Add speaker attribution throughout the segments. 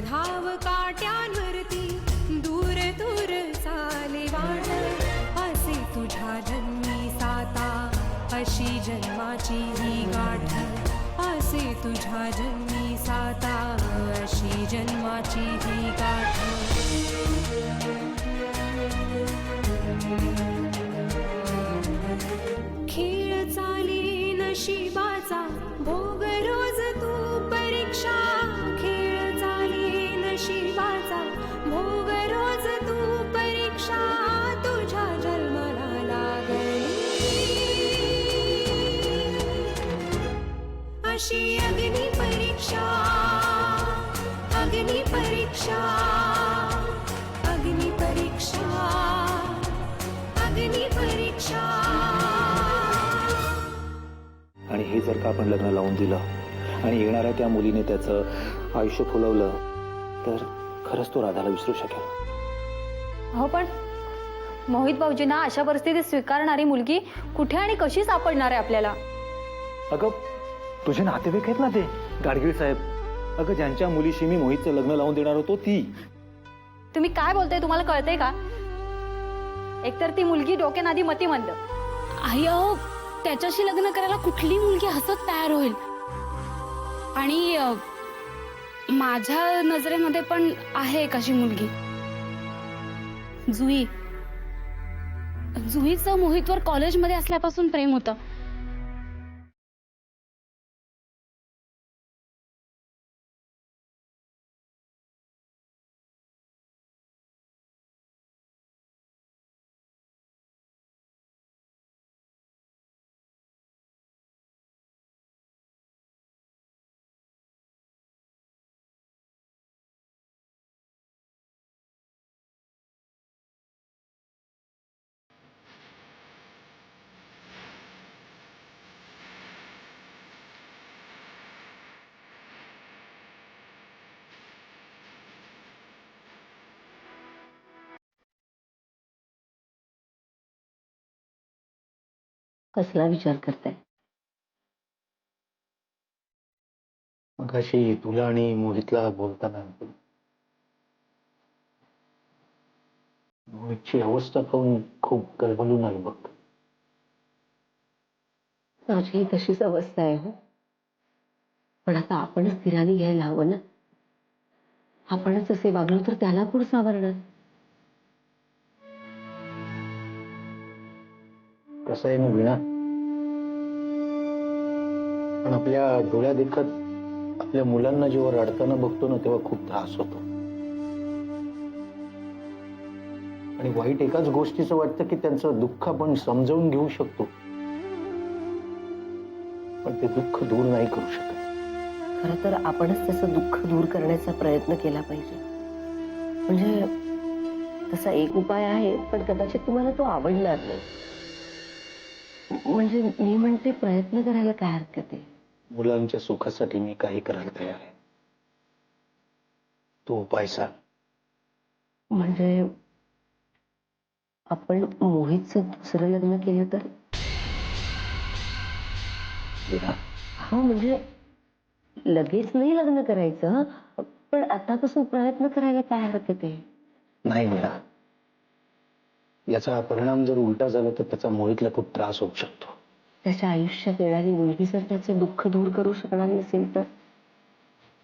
Speaker 1: धाव काट्यांवरती दूर दूर चाले वाट असे तुझ्या जन्मी साता अशी जन्माची ही गाठ असे तुझ्या जन्मी साता अशी जन्माची ही गाठ खेळ चाली नशिबाचा भोग रोज तू परीक्षा खेळ चाली नशिबाचा भोग रोज तू परीक्षा तुझ्या जन्माला लागली अशी अग्नी परीक्षा अग्नि परीक्षा अग्नि परीक्षा अग्नि परीक्षा.
Speaker 2: आणि हे जर का आपण लग्न लावून दिलं आणि येणाऱ्या त्या मुलीने त्याचं आयुष्य फुलवलं तर खरंच तो राधाला विसरू शकेल.
Speaker 3: हो पण मोहित भाऊजींना अशा परिस्थितीत स्वीकारणारी मुलगी कुठे आणि कशी सापडणार आहे आपल्याला?
Speaker 2: अगं तुझे नातेवाईक आहेत ना ते गाडगीळ साहेब. अगं ज्यांच्या मुलीशी मी मोहितचं लग्न लावून देणार होतो ती.
Speaker 3: तुम्ही काय बोलताय तुम्हाला कळतंय का? एकतर ती मुलगी डोक्यानादी मतिमंद.
Speaker 4: आई अहो त्याच्याशी लग्न करायला कुठली मुलगी हसत तयार होईल? आणि माझ्या नजरेमध्ये पण आहे एक अशी मुलगी, जुई. जुईचं मोहितवर कॉलेजमध्ये असल्यापासून प्रेम होतं.
Speaker 5: कसला विचार करताय?
Speaker 2: मगाशी तुला आणि मोहितला बोलताना मोहितची अवस्था पाहून खूप गलबलून आली बघ.
Speaker 5: माझी तशीच अवस्था आहे हो. पण आता आपणच धीराने घ्यायला हवं ना. आपणच असे वागलो तर त्याला कोण सावरणार?
Speaker 2: कसं आहे ना वीणा, पण आपल्या डोळ्या देखत आपल्या मुलांना जेव्हा रडताना बघतो ना तेव्हा खूप त्रास होतो. आणि वाईट एकाच गोष्टीचं वाटतं की त्यांचं दुःख आपण समजावून घेऊ शकतो पण ते दुःख दूर नाही करू शकत.
Speaker 5: खरं तर आपणच त्याचं दुःख दूर करण्याचा प्रयत्न केला पाहिजे. म्हणजे तसा एक उपाय आहे पण कदाचित तुम्हाला तो आवडणार नाही. म्हणजे मी म्हणते प्रयत्न करायला काय हरकत आहे?
Speaker 2: मुलांच्या सुखासाठी मी काही करायला तयार आहे. तो उपाय सांग.
Speaker 5: म्हणजे आपण मोहितचं दुसरं लग्न केलं तर? हो म्हणजे लगेच नाही लग्न करायचं पण आतापासून प्रयत्न करायला काय हरकत आहे?
Speaker 2: नाही मिळा. याचा परिणाम जर उलटा झाला तर त्याचा मोहितला खूप त्रास होऊ शकतो.
Speaker 5: त्याच्या आयुष्यात येणारी मुलगी जर त्याचे दुःख दूर करू शकणार नसेल तर?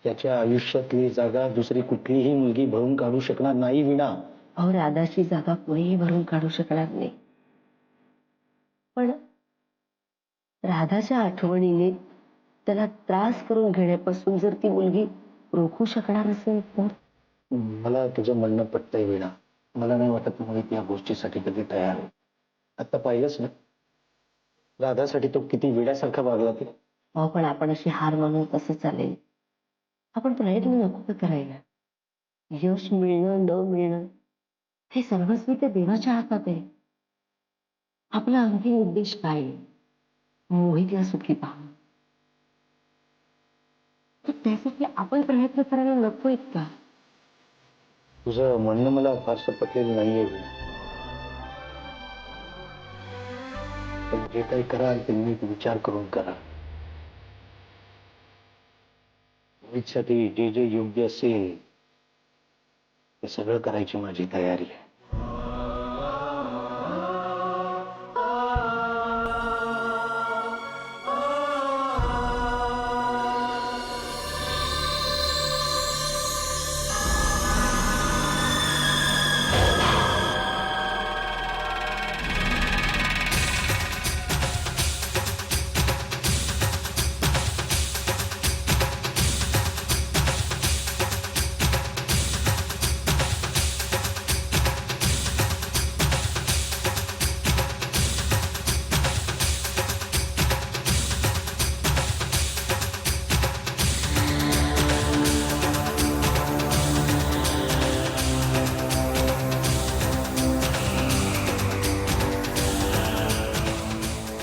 Speaker 2: त्याच्या आयुष्यातली जागा दुसरी कुठलीही मुलगी भरून काढू शकणार नाही वीणा.
Speaker 5: अहो राधाची जागा कोणीही भरून काढू शकणार नाही. पण राधाच्या आठवणीने त्याला त्रास करून घेण्यापासून जर ती मुलगी रोखू शकणार असेल तर?
Speaker 2: मला तुझं म्हणणं पटतंय वीणा. मला नाही वाटत मोहित या गोष्टीसाठी कधी तयार आहे. आता पाहिलंच ना राधासाठी तो किती वेड्यासारखा वागला ते.
Speaker 5: अहो पण आपण अशी हार मानून कसं चालेल? आपण प्रयत्न नको का करायला? यश मिळणं न मिळणं हे सर्वस्वी ते देवाच्या हातात आहे. आपला अंतिम उद्देश काय आहे? मोहितला सुखी पाहणं. तर त्यासाठी आपण प्रयत्न करायला नको आहेत का?
Speaker 2: तुझं म्हणणं मला फारसं पटलेलं नाहीये वीणा. पण जे काही कराल ते नीट विचार करून करा. मोहितसाठी जे जे योग्य असेल हे सगळं करायची माझी तयारी आहे.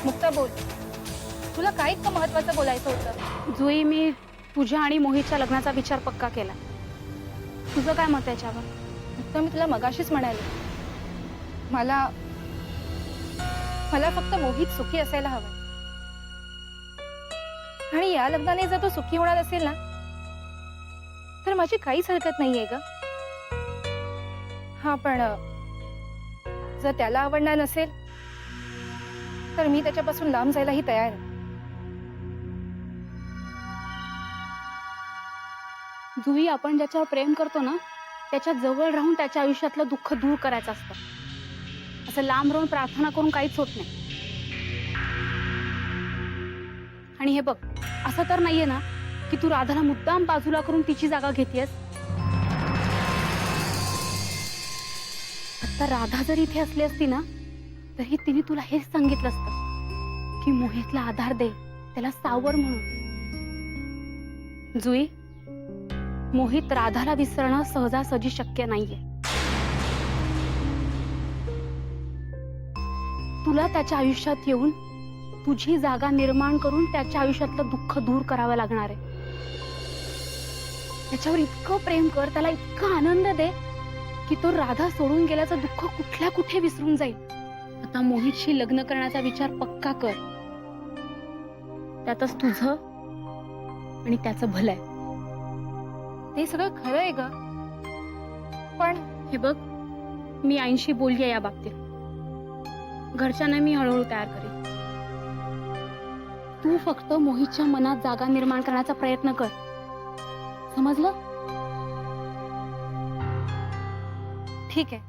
Speaker 3: मुक्ता बोल, तुला काय इतकं महत्वाचं बोलायचं होतं?
Speaker 4: जुई, मी तुझ्या आणि मोहितच्या लग्नाचा विचार पक्का केला. तुझं काय मत आहे याच्यावर?
Speaker 3: मुक्ता, मी तुला मगाशीच म्हणाले, मला फक्त मोहित सुखी असायला हवं. आणि या लग्नाने जर तो सुखी होणार असेल ना, तर माझी काहीच हरकत नाहीये ग. हा, पण जर त्याला आवडणार नसेल तर मी त्याच्यापासून लांब जायलाही तयार आहे.
Speaker 4: जुई, आपण ज्याच्यावर प्रेम करतो ना, त्याच्या जवळ राहून त्याच्या आयुष्यातलं दुःख दूर करायचं असतं. असं लांब राहून प्रार्थना करून काहीच होत नाही. आणि हे बघ, असं तर नाहीये ना की तू राधाला मुद्दाम बाजूला करून तिची जागा घेतेयस. आता राधा जर इथे असली असती ना, तरी तिने तुला हेच सांगितलं असतं की मोहितला आधार दे, त्याला सावर म्हणून. जुई, मोहित राधाला विसरणं सहजासहजी शक्य नाहीये. तुला त्याच्या आयुष्यात येऊन तुझी जागा निर्माण करून त्याच्या आयुष्यातलं दुःख दूर करावं लागणार आहे. त्याच्यावर इतकं प्रेम कर, त्याला इतका आनंद दे की तो राधा सोडून गेल्याचं दुःख कुठल्या कुठे विसरून जाईल. आता मोहितशी लग्न करण्याचा विचार पक्का कर. त्यातच तुझं आणि त्याचं भलं आहे.
Speaker 3: ते सगळं खरं आहे ग, पण
Speaker 4: हे बघ, मी आईंशी बोलली या बाबतीत. घरच्यांना मी हळूहळू तयार करेन. तू फक्त मोहितच्या मनात जागा निर्माण करण्याचा प्रयत्न कर, समजलं?
Speaker 3: ठीक आहे.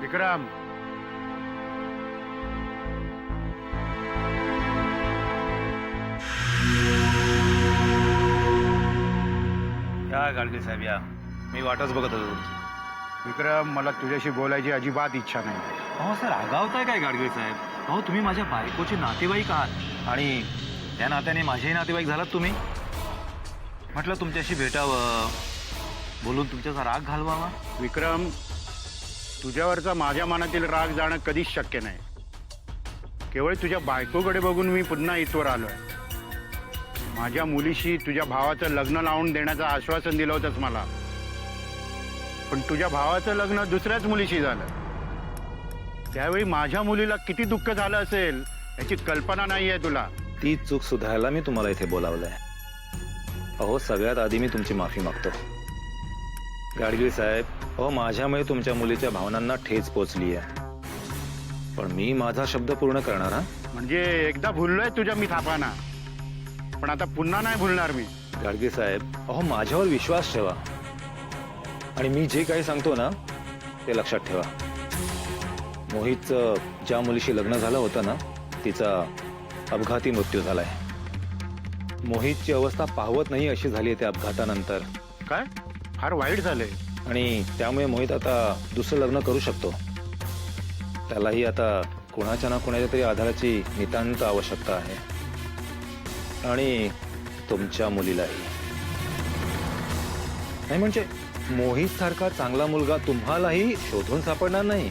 Speaker 6: विक्रम,
Speaker 7: या गाडगे साहेब या, मी वाटच बघत होतो तुमची.
Speaker 6: विक्रम, मला तुझ्याशी बोलायची अजिबात इच्छा नाही.
Speaker 7: अहो सर, रागावताय काय गाडगे साहेब? अहो, तुम्ही माझ्या बायकोचे नातेवाईक आहात आणि त्या नात्याने माझेही नातेवाईक झालात तुम्ही. म्हटलं तुमच्याशी भेटावं, बोलून तुमच्याचा राग घालवावा.
Speaker 6: विक्रम, तुझ्यावरचा माझ्या मनातील राग जाणं कधीच शक्य नाही. केवळ तुझ्या बायकोकडे बघून मी पुन्हा इथवर आलोय. माझ्या मुलीशी तुझ्या भावाचं लग्न लावून देण्याचं आश्वासन दिलं होतंस मला, पण तुझ्या भावाचं लग्न दुसऱ्याच मुलीशी झालं. त्यावेळी माझ्या मुलीला किती दुःख झालं असेल याची कल्पना नाहीये तुला.
Speaker 7: ती चूक सुधारायला मी तुम्हाला इथे बोलावलंय. अहो, सगळ्यात आधी मी तुमची माफी मागतो. गाडगे साहेब, अहो, माझ्यामुळे तुमच्या मुलीच्या भावनांना ठेच पोचली आहे, पण मी माझा शब्द पूर्ण करणार. हा,
Speaker 6: म्हणजे एकदा भुललोय तुझ्या मी थापाना, पण आता पुन्हा नाही भुलणार मी.
Speaker 7: गाडगे साहेब, अहो, माझ्यावर विश्वास ठेवा आणि मी जे काही सांगतो ना ते लक्षात ठेवा. मोहितचं ज्या मुलीशी लग्न झालं होतं ना, तिचा अपघाती मृत्यू झालाय. मोहितची अवस्था पाहवत नाही अशी झाली आहे त्या अपघातानंतर.
Speaker 6: काय फार वाईट झालंय.
Speaker 7: आणि त्यामुळे मोहित आता दुसरं लग्न करू शकतो. त्यालाही आता कोणाच्या ना कोणाच्या तरी आधाराची नितांत आवश्यकता आहे, आणि तुमच्या मुलीलाही. नाही म्हणजे मोहित सारखा चांगला मुलगा तुम्हालाही शोधून सापडणार नाही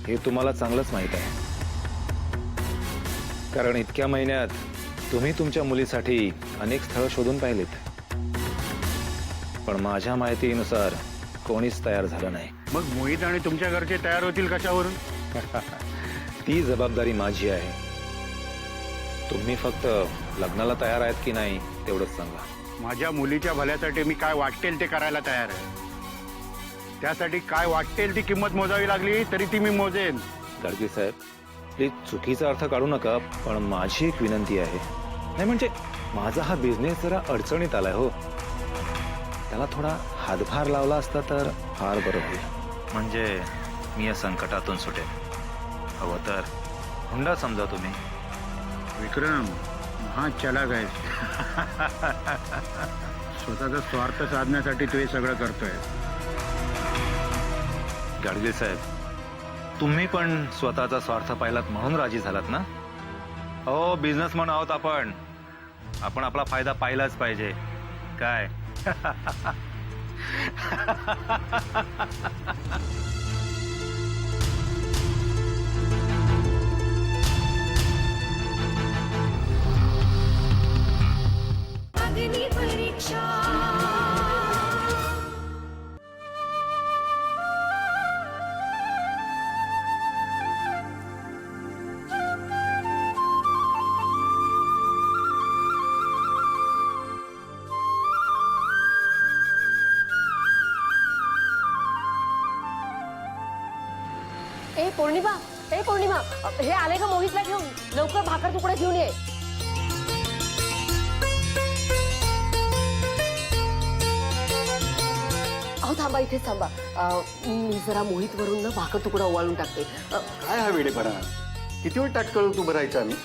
Speaker 7: हे तुम्हाला चांगलंच माहित आहे. कारण इतक्या महिन्यात तुम्ही तुमच्या मुलीसाठी अनेक स्थळं शोधून पाहिलेत, पण माझ्या माहितीनुसार कोणीच तयार झालं नाही.
Speaker 6: मग मोहित आणि तुमच्या घरचे तयार होतील कशावरून?
Speaker 7: ती जबाबदारी माझी आहे. तुम्ही फक्त लग्नाला तयार आहेत की नाही तेवढंच सांगा.
Speaker 6: माझ्या मुलीच्या भल्यासाठी मी काय वाटेल ते करायला तयार आहे. त्यासाठी काय वाटेल ती किंमत मोजावी लागली तरी ती मी मोजेन.
Speaker 7: गाडगे साहेब, प्लीज चुकीचा अर्थ काढू नका, पण माझी एक विनंती आहे. नाही म्हणजे माझा हा बिझनेस जरा अडचणीत आलाय हो. त्याला थोडा हातभार लावला असता तर फार बरं होईल. म्हणजे मी या संकटातून सुटेल. हवं तर हुंडा समजा तुम्ही.
Speaker 6: विक्रम हा चलाक आहे. स्वतःचा स्वार्थ साधण्यासाठी तू हे सगळं करतोय.
Speaker 7: गाडगे साहेब, तुम्ही पण स्वतःचा स्वार्थ पाहिलात म्हणून राजी झालात ना? हो, बिझनेसमन आहोत आपण. आपण आपला फायदा पाहिलाच पाहिजे. काय
Speaker 1: अग्नि परीक्षा
Speaker 5: पौर्णिमा, पौर्णिमा, हे आले का मोहितला घेऊन? लवकर भाकर तुकडा घेऊन ये. अहो थांबा, इथेच थांबा. मी जरा मोहित वरून ना भाकर तुकडा ओवाळून टाकते.
Speaker 2: काय हा वेडेपणा? किती वेळ ताटकळ तू भरायचा आम्ही?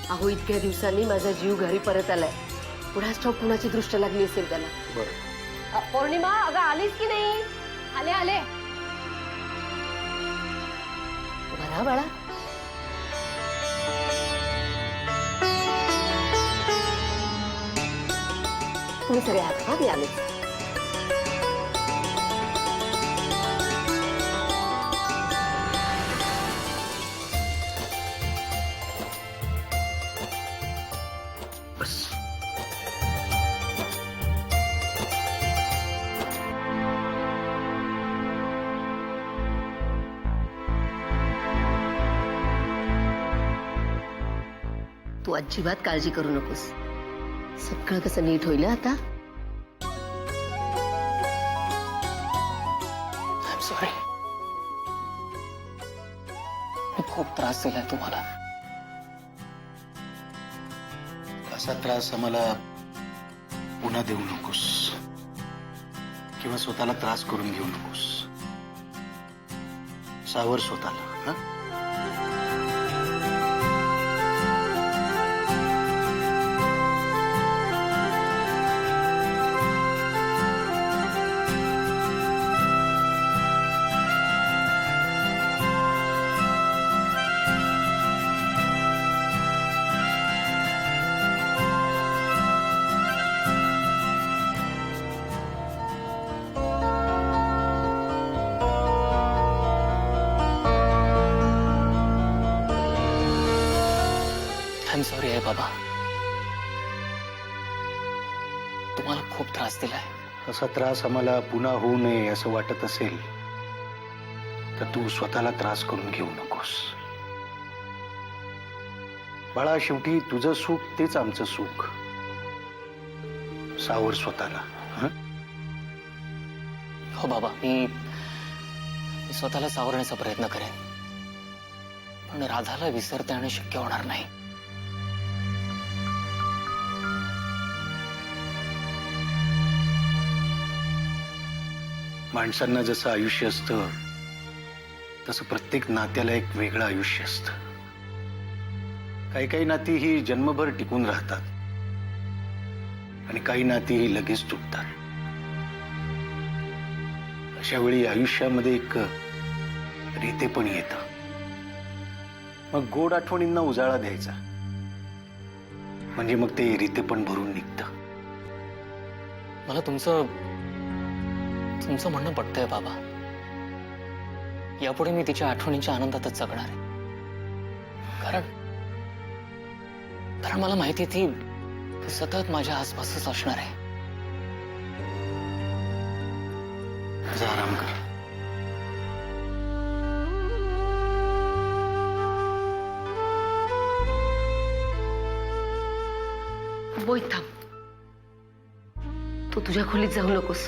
Speaker 5: अहो इतक्या दिवसांनी माझा जीव घरी परत आलाय. पुढाच ठाऊक कुणाची दृष्ट लागली असेल त्याला.
Speaker 2: बरं.
Speaker 5: पौर्णिमा, अगं आलीस की नाही?
Speaker 4: आले आले.
Speaker 5: बरा बाळा. तुम्ही सगळे आहात का? मी आले.
Speaker 2: बस.
Speaker 5: तू अजिबात काळजी करू नकोस. सगळं कसं नीट होईल आता.
Speaker 2: I am sorry. मी खूप त्रास दिलाय तुम्हाला. असा त्रास आम्हाला पुन्हा देऊ नकोस किंवा स्वतःला त्रास करून घेऊ नकोस. सावर स्वतःला. हा? आय एम सॉरी आहे बाबा. तुम्हाला खूप त्रास दिलाय. असा त्रास आम्हाला पुन्हा होऊ नये असं वाटत असेल तर तू स्वतःला त्रास करून घेऊ नकोस. बाळा, शेवटी तुझं सुख तेच आमचं सुख. सावर स्वतःला.
Speaker 8: हो बाबा, मी स्वतःला सावरण्याचा प्रयत्न करेन, पण राधाला विसरता येणं शक्य होणार नाही.
Speaker 2: माणसांना जसं आयुष्य असतं तसं प्रत्येक नात्याला एक वेगळं आयुष्य असतं. काही काही नाती ही जन्मभर टिकून राहतात आणि काही नाती ही लगेच तुटतात. अशा वेळी आयुष्यामध्ये एक रीतेपण येतं. मग गोड आठवणींना उजाळा द्यायचा, म्हणजे मग ते रीतेपण भरून निघतं.
Speaker 8: मला तुमचं तुमचं म्हणणं पटतंय बाबा. यापुढे मी तिच्या आठवणींच्या आनंदातच जगणार आहे. कारण मला माहिती ती सतत माझ्या आसपासच असणार आहे.
Speaker 2: जा आराम कर.
Speaker 5: मोहित थांब. तू तुझ्या खोलीत जाऊ नकोस.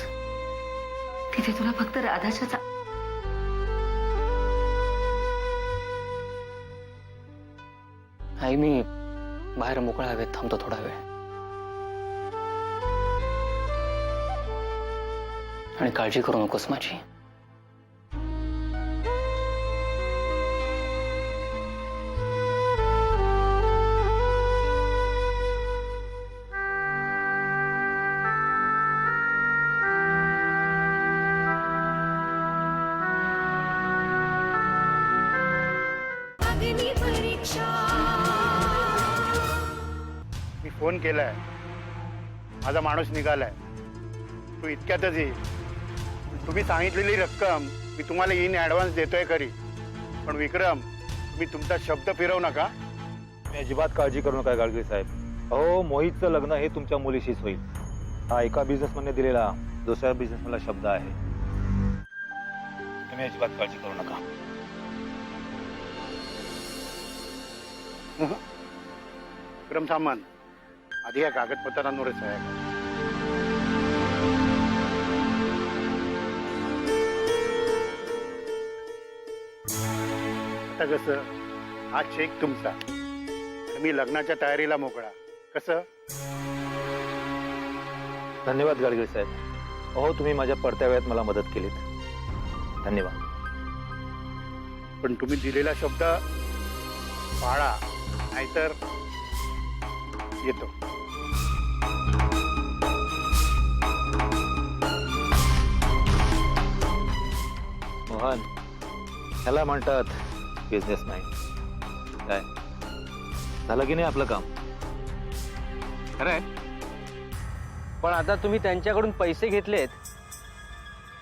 Speaker 5: तिथे तुला फक्त राधाच्या
Speaker 8: आई मी बाहेर मोकळ्या हवेत थांबतो थोडा वेळ. आणि काळजी करू नकोस माझी.
Speaker 1: अग्नी परीक्षा
Speaker 6: मी फोन केलाय, माझा माणूस निघालाय, तू इतक्यातच ये. तुम्ही सांगितलेली रक्कम मी तुम्हाला इन ऍडव्हान्स देतोय खरी, पण विक्रम तुम्ही तुमचा शब्द फिरवू नका.
Speaker 7: तुम्ही अजिबात काळजी करू नका गाडगे साहेब. अहो मोहितचं लग्न हे तुमच्या मुलीशीच होईल. हा एका बिझनेसमॅनने दिलेला दुसऱ्या बिझनेसमॅनला शब्द आहे. तुम्ही अजिबात काळजी करू नका.
Speaker 6: विक्रम सामंत, आधी या कागदपत्रांवर सह्या करा. आता कसं, हा चेक तुमचा, तर मी लग्नाच्या तयारीला मोकळा. कसं?
Speaker 7: धन्यवाद गाडगे साहेब. अहो तुम्ही माझ्या पडत्या वेळात मला मदत केलीत. धन्यवाद.
Speaker 6: पण तुम्ही दिलेला शब्द पाळा, नाहीतर येतो.
Speaker 7: मोहन, ह्याला म्हणतात बिझनेस माइंड. काय झालं की नाही आपलं काम?
Speaker 9: खरंय, पण आता तुम्ही त्यांच्याकडून पैसे घेतलेत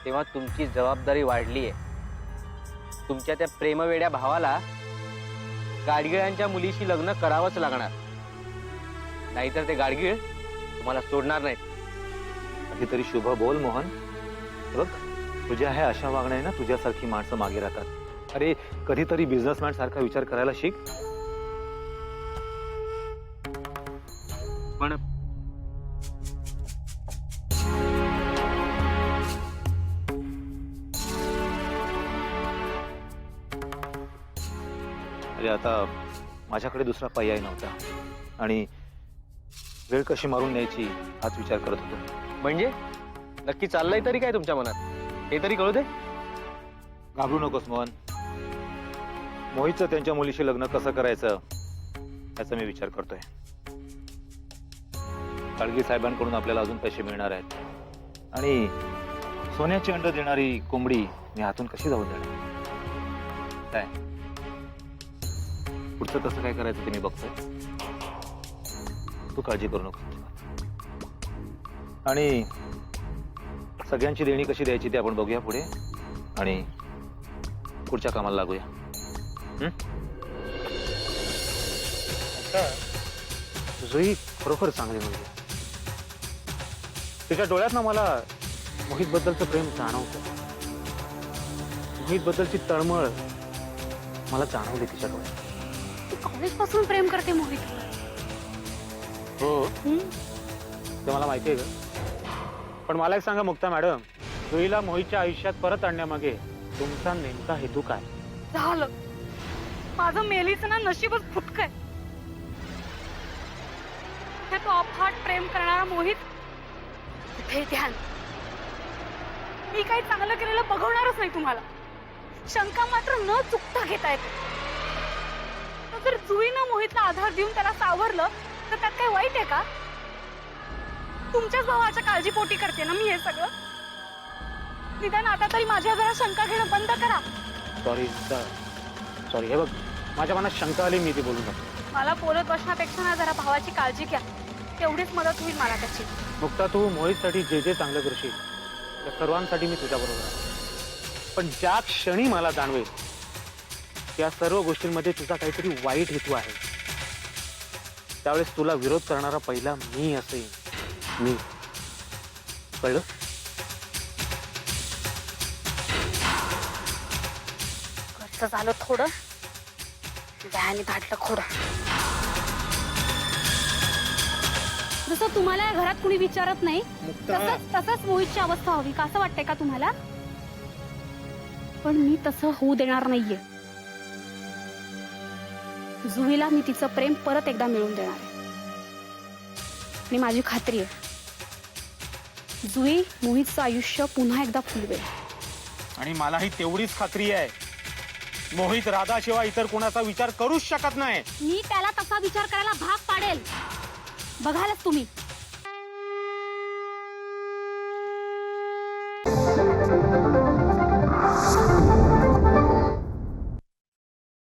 Speaker 9: तेव्हा तुमची जबाबदारी वाढली आहे. तुमच्या त्या प्रेमवेड्या भावाला गाडगिळांच्या मुलीशी लग्न करावंच लागणार, नाहीतर ते गाडगिळ तुम्हाला सोडणार नाहीत.
Speaker 7: काहीतरी शुभ बोल मोहन. बघ, तुझ्या ह्या अशा वागण्याने ना तुझ्यासारखी माणसं मागे राहतात. अरे कधीतरी बिझनेसमॅन सारखा विचार करायला शिक.
Speaker 9: पण
Speaker 7: अरे आता माझ्याकडे दुसरा पर्याय नव्हता आणि वेळ कशी मारून न्यायची हाच विचार करत होतो.
Speaker 9: म्हणजे नक्की चाललंय तरी काय तुमच्या मनात, हे तरी कळू दे.
Speaker 7: घाबरू नकोस मोहन. मोहितचं त्यांच्या मुलीशी लग्न कसं करायचं याचा मी विचार करतोय. गाडगे साहेबांकडून आपल्याला अजून पैसे मिळणार आहेत आणि सोन्याची अंड देणारी कोंबडी मी हातून कशी जाऊन देणार. काय पुढचं कसं काय करायचं ते मी बघतोय. तू काळजी करू नको. आणि सगळ्यांची देणी कशी द्यायची ते आपण बघूया पुढे आणि पुढच्या कामाला लागूया.
Speaker 6: तुझंही खरोखर चांगली मुलगी. तिच्या डोळ्यात ना मला मोहित बद्दलचं प्रेम जाणवतं. मोहित बद्दलची तळमळ मला जाणवली तिच्या डोळ्यात.
Speaker 4: कॉलेज पासून प्रेम करते मोहित.
Speaker 6: हो, ते मला माहिती आहे ग. पण मला एक सांगा मुक्ता मॅडम, जुईला मोहितच्या आयुष्यात परत आणण्यामागे तुमचा नेमका हेतू काय?
Speaker 4: झालं, माझं मेलीचं ना नशीबच फुटकंय. तो अफाट प्रेम करणारा मोहित कुठे ध्यान. मी काही चांगलं केलेलं बघवणारच नाही तुम्हाला. शंका मात्र न चुकता घेता येते. जर जुईनं मोहितला आधार देऊन त्याला सावरलं तर त्यात काही वाईट आहे का? तुमच्याच भावाच्या काळजीपोटी करते ना मी हे सगळं. निदान आता तरी माझ्या जरा शंका घेणं बंद करा.
Speaker 6: सॉरी, हे बघ, माझ्या मनात शंका आली, मी ती बोलू नका.
Speaker 4: मला बोलत बसण्यापेक्षा ना जरा भावाची काळजी घ्या, तेवढीच मदत होईल मला त्याची.
Speaker 9: मुक्ता, तू मोहितसाठी जे जे चांगलं करशील त्या सर्वांसाठी मी तुझ्या बरोबर आहे. पण ज्या क्षणी मला जाणवेल त्या सर्व गोष्टींमध्ये तुझा काहीतरी वाईट हेतू आहे, त्यावेळेस तुला विरोध करणारा पहिला मी असेल. मी, कळलं?
Speaker 4: घरचं झालं थोडं, व्यायाने धाडलं खोडं. जसं तुम्हाला या घरात कुणी विचारत नाही तसंच मोहितची अवस्था हवी का असं वाटतंय का तुम्हाला? पण मी तसं होऊ देणार नाहीये. जुईला मी तिचं प्रेम परत एकदा मिळवून देणार आहे. आणि माझी खात्री आहे जुई मोहितचं आयुष्य पुन्हा एकदा फुलवेल.
Speaker 9: आणि मलाही तेवढीच खात्री आहे, मोहित राधाशिवाय इतर कोणाचा विचार करूच शकत नाही.
Speaker 4: मी त्याला तसा विचार करायला भाग पाडेल. बघालच तुम्ही.